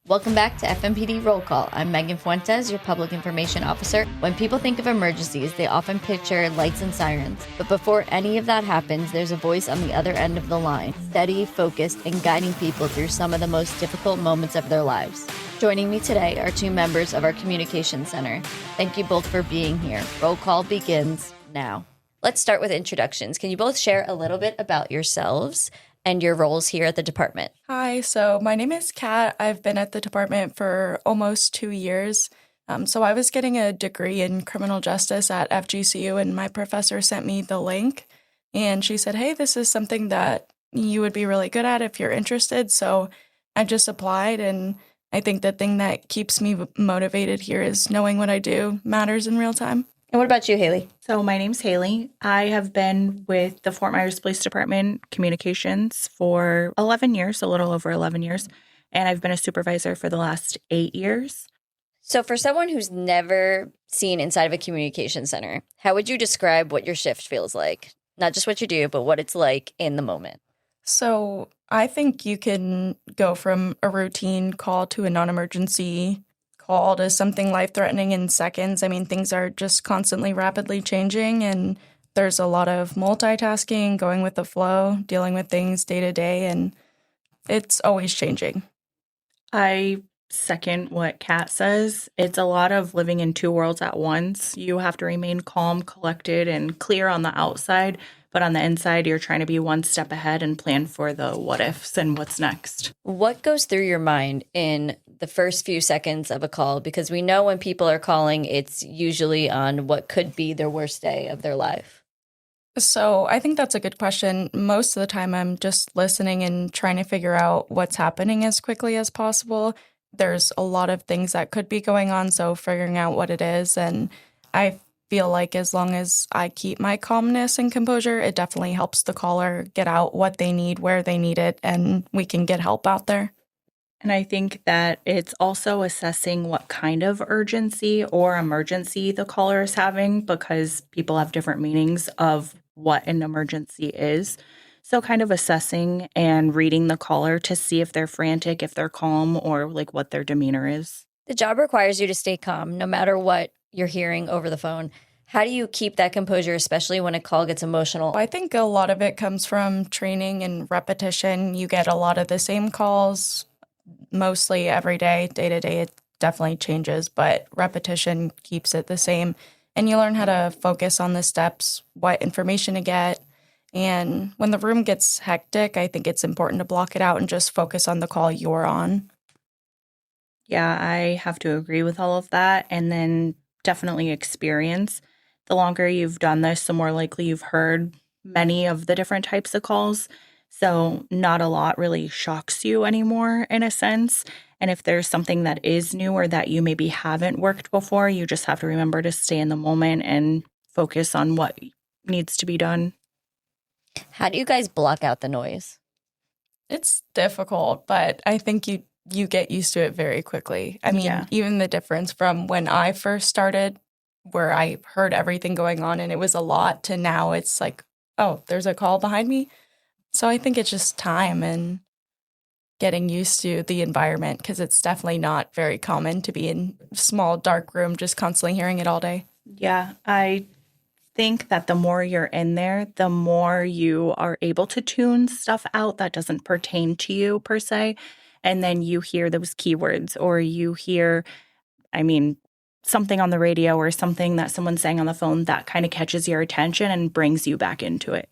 Welcome back to FMPD Roll Call. I'm Megan Fuentes, your Public Information Officer. When people think of emergencies, they often picture lights and sirens. But before any of that happens, there's a voice on the other end of the line, steady, focused, and guiding people through some of the most difficult moments of their lives. Joining me today are two members of our Communication Center. Thank you both for being here. Roll Call begins now. Let's start with introductions. Can you both share a little bit about yourselves and your roles here at the department? Hi, so my name is Kat. I've been at the department for almost 2 years. So I was getting a degree in criminal justice at FGCU, and my professor sent me the link. And she said, hey, this is something that you would be really good at if you're interested. So I just applied, and I think the thing that keeps me motivated here is knowing what I do matters in real time. And what about you, Haley? So my name's Haley. I have been with the Fort Myers Police Department Communications for 11 years, a little over 11 years, and I've been a supervisor for the last 8 years. So for someone who's never seen inside of a communication center, how would you describe what your shift feels like? Not just what you do, but what it's like in the moment. So I think you can go from a routine call to a non-emergency call to something life-threatening in seconds. I mean, things are just constantly rapidly changing, and there's a lot of multitasking, going with the flow, dealing with things day to day, and it's always changing. I second what Kat says. It's a lot of living in two worlds at once. You have to remain calm, collected, and clear on the outside, but on the inside, you're trying to be one step ahead and plan for the what ifs and what's next. What goes through your mind in the first few seconds of a call? Because we know when people are calling, it's usually on what could be their worst day of their life. So I think that's a good question. Most of the time, I'm just listening and trying to figure out what's happening as quickly as possible. There's a lot of things that could be going on, so figuring out what it is. And I feel like as long as I keep my calmness and composure, it definitely helps the caller get out what they need, where they need it, and we can get help out there. And I think that it's also assessing what kind of urgency or emergency the caller is having, because people have different meanings of what an emergency is. So kind of assessing and reading the caller to see if they're frantic, if they're calm, or like what their demeanor is. The job requires you to stay calm no matter what you're hearing over the phone. How do you keep that composure, especially when a call gets emotional? I think a lot of it comes from training and repetition. You get a lot of the same calls mostly every day, day to day. It definitely changes, but repetition keeps it the same. And you learn how to focus on the steps, what information to get. And when the room gets hectic, I think it's important to block it out and just focus on the call you're on. Yeah, I have to agree with all of that. And then definitely experience. The longer you've done this, the more likely you've heard many of the different types of calls. So not a lot really shocks you anymore in a sense. And if there's something that is new or that you maybe haven't worked before, you just have to remember to stay in the moment and focus on what needs to be done. How do you guys block out the noise? It's difficult, but I think you get used to it very quickly. I mean, Even the difference from when I first started, where I heard everything going on and it was a lot, to now it's like, oh, there's a call behind me. So I think it's just time and getting used to the environment, because it's definitely not very common to be in a small, dark room just constantly hearing it all day. Yeah, I think that the more you're in there, the more you are able to tune stuff out that doesn't pertain to you per se. And then you hear those keywords, or you hear, something on the radio or something that someone's saying on the phone that kind of catches your attention and brings you back into it.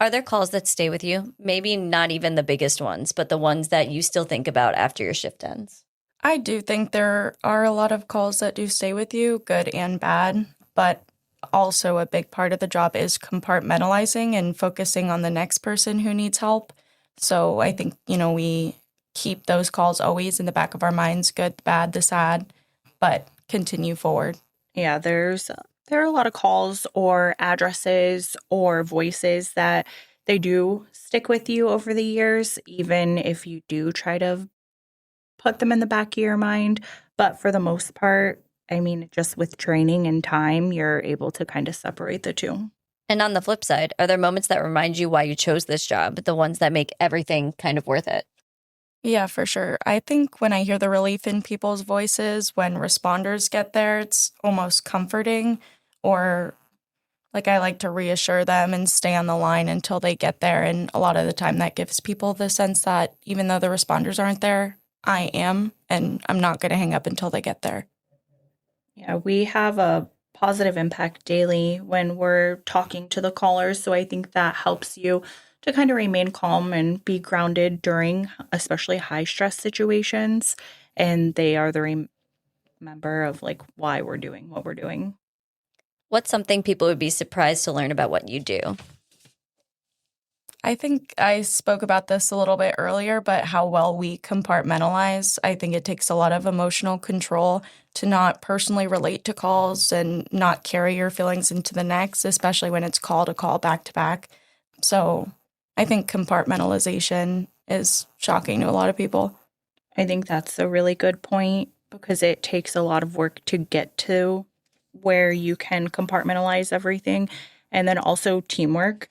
Are there calls that stay with you? Maybe not even the biggest ones, but the ones that you still think about after your shift ends? I do think there are a lot of calls that do stay with you, good and bad, but also a big part of the job is compartmentalizing and focusing on the next person who needs help. So I think, we keep those calls always in the back of our minds, good, the bad, the sad, but continue forward. Yeah, there are a lot of calls or addresses or voices that they do stick with you over the years, even if you do try to put them in the back of your mind. But for the most part, just with training and time, you're able to kind of separate the two. And on the flip side, are there moments that remind you why you chose this job, the ones that make everything kind of worth it? Yeah, for sure. I think when I hear the relief in people's voices when responders get there, it's almost comforting. Or like I like to reassure them and stay on the line until they get there. And a lot of the time that gives people the sense that even though the responders aren't there, I am, and I'm not going to hang up until they get there. Yeah, we have a positive impact daily when we're talking to the callers. So I think that helps you to kind of remain calm and be grounded during especially high stress situations. And they are the remember of like why we're doing what we're doing. What's something people would be surprised to learn about what you do? I think I spoke about this a little bit earlier, but how well we compartmentalize. I think it takes a lot of emotional control to not personally relate to calls and not carry your feelings into the next, especially when it's call to call back to back. So I think compartmentalization is shocking to a lot of people. I think that's a really good point because it takes a lot of work to get to where you can compartmentalize everything and then also teamwork.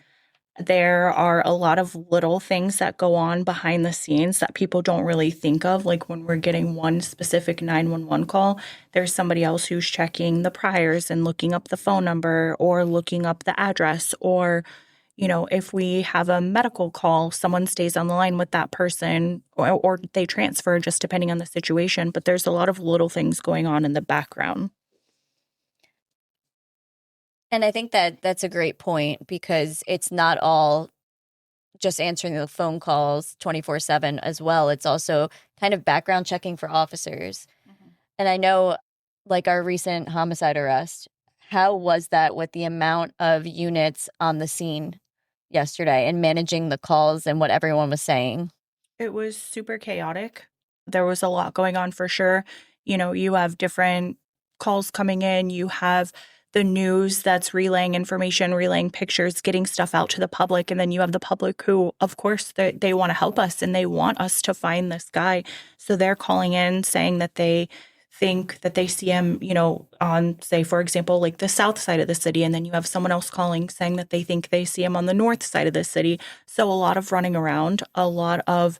There are a lot of little things that go on behind the scenes that people don't really think of. Like when we're getting one specific 911 call, there's somebody else who's checking the priors and looking up the phone number or looking up the address. Or, if we have a medical call, someone stays on the line with that person or they transfer just depending on the situation. But there's a lot of little things going on in the background. And I think that that's a great point because it's not all just answering the phone calls 24/7 as well. It's also kind of background checking for officers. And I know, like our recent homicide arrest, how was that with the amount of units on the scene yesterday and managing the calls and what everyone was saying? It was super chaotic. There was a lot going on for sure. You have different calls coming in, you have the news that's relaying information, relaying pictures, getting stuff out to the public. And then you have the public who, of course, they want to help us and they want us to find this guy. So they're calling in saying that they think that they see him, on, say, for example, like the south side of the city. And then you have someone else calling saying that they think they see him on the north side of the city. So a lot of running around, a lot of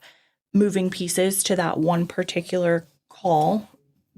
moving pieces to that one particular call,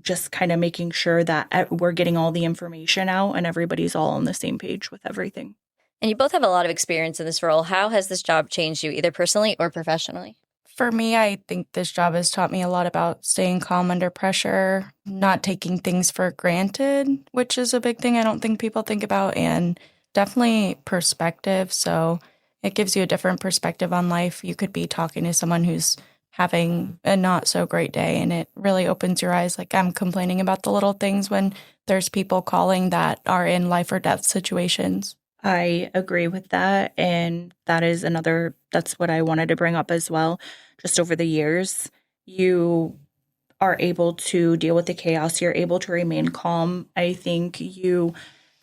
just kind of making sure that we're getting all the information out and everybody's all on the same page with everything. And you both have a lot of experience in this role. How has this job changed you, either personally or professionally? For me, I think this job has taught me a lot about staying calm under pressure, not taking things for granted, which is a big thing I don't think people think about, and definitely perspective. So it gives you a different perspective on life. You could be talking to someone who's having a not so great day, and it really opens your eyes. Like I'm complaining about the little things when there's people calling that are in life or death situations. I agree with that. And that's what I wanted to bring up as well. Just over the years, you are able to deal with the chaos. You're able to remain calm. I think you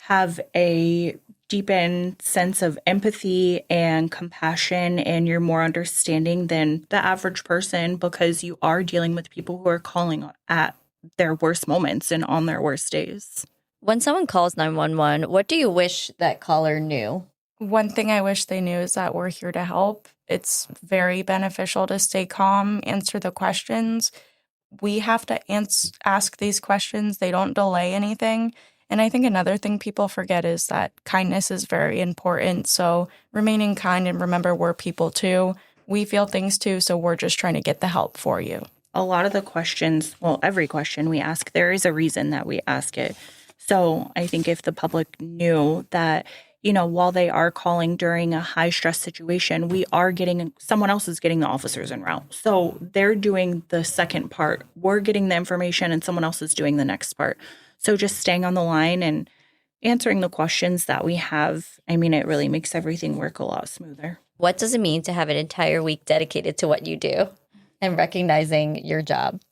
have a deepened sense of empathy and compassion, and you're more understanding than the average person because you are dealing with people who are calling at their worst moments and on their worst days. When someone calls 911, what do you wish that caller knew? One thing I wish they knew is that we're here to help. It's very beneficial to stay calm, answer the questions. We have to ask these questions. They don't delay anything. And I think another thing people forget is that kindness is very important. So remaining kind and remember we're people too. We feel things too. So we're just trying to get the help for you. A lot of the questions, well, every question we ask, there is a reason that we ask it. So I think if the public knew that, while they are calling during a high stress situation, someone else is getting the officers en route. So they're doing the second part. We're getting the information and someone else is doing the next part. So just staying on the line and answering the questions that we have, it really makes everything work a lot smoother. What does it mean to have an entire week dedicated to what you do and recognizing your job?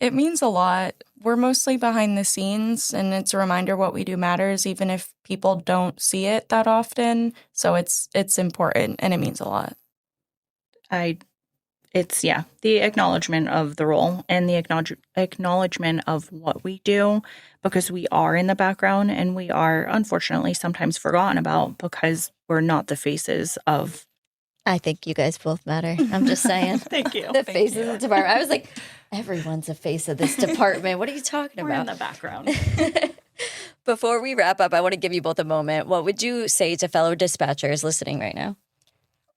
It means a lot. We're mostly behind the scenes, and it's a reminder what we do matters, even if people don't see it that often. So it's important, and it means a lot. The acknowledgement of the role and the acknowledgement of what we do, because we are in the background and we are unfortunately sometimes forgotten about because we're not the faces of I think you guys both matter. I'm just saying. Thank you. The face of the department. I was like, everyone's a face of this department. What are you talking We're about? in the background. Before we wrap up, I want to give you both a moment. What would you say to fellow dispatchers listening right now?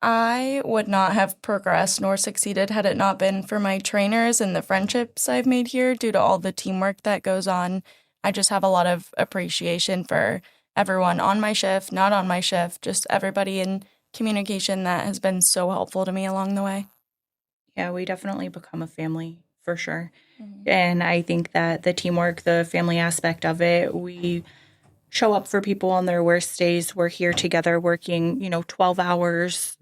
I would not have progressed nor succeeded had it not been for my trainers and the friendships I've made here due to all the teamwork that goes on. I just have a lot of appreciation for everyone on my shift, not on my shift, just everybody in communication that has been so helpful to me along the way. Yeah, we definitely become a family for sure. And I think that the teamwork, the family aspect of it, we show up for people on their worst days. We're here together working, 12 hours,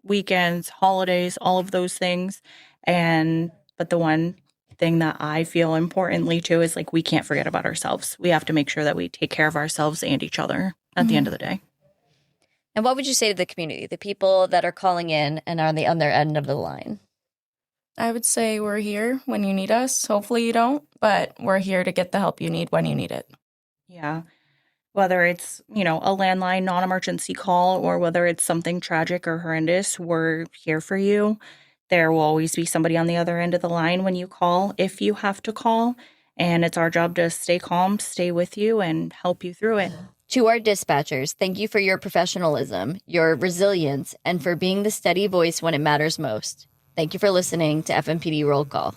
weekends, holidays, all of those things. But the one thing that I feel importantly too is like we can't forget about ourselves. We have to make sure that we take care of ourselves and each other at the end of the day. And what would you say to the community, the people that are calling in and are on the other end of the line? I would say we're here when you need us. Hopefully you don't, but we're here to get the help you need when you need it. Yeah. Whether it's, a landline non-emergency call or whether it's something tragic or horrendous, we're here for you. There will always be somebody on the other end of the line when you call, if you have to call. And it's our job to stay calm, stay with you, and help you through it. To our dispatchers, thank you for your professionalism, your resilience, and for being the steady voice when it matters most. Thank you for listening to FMPD Roll Call.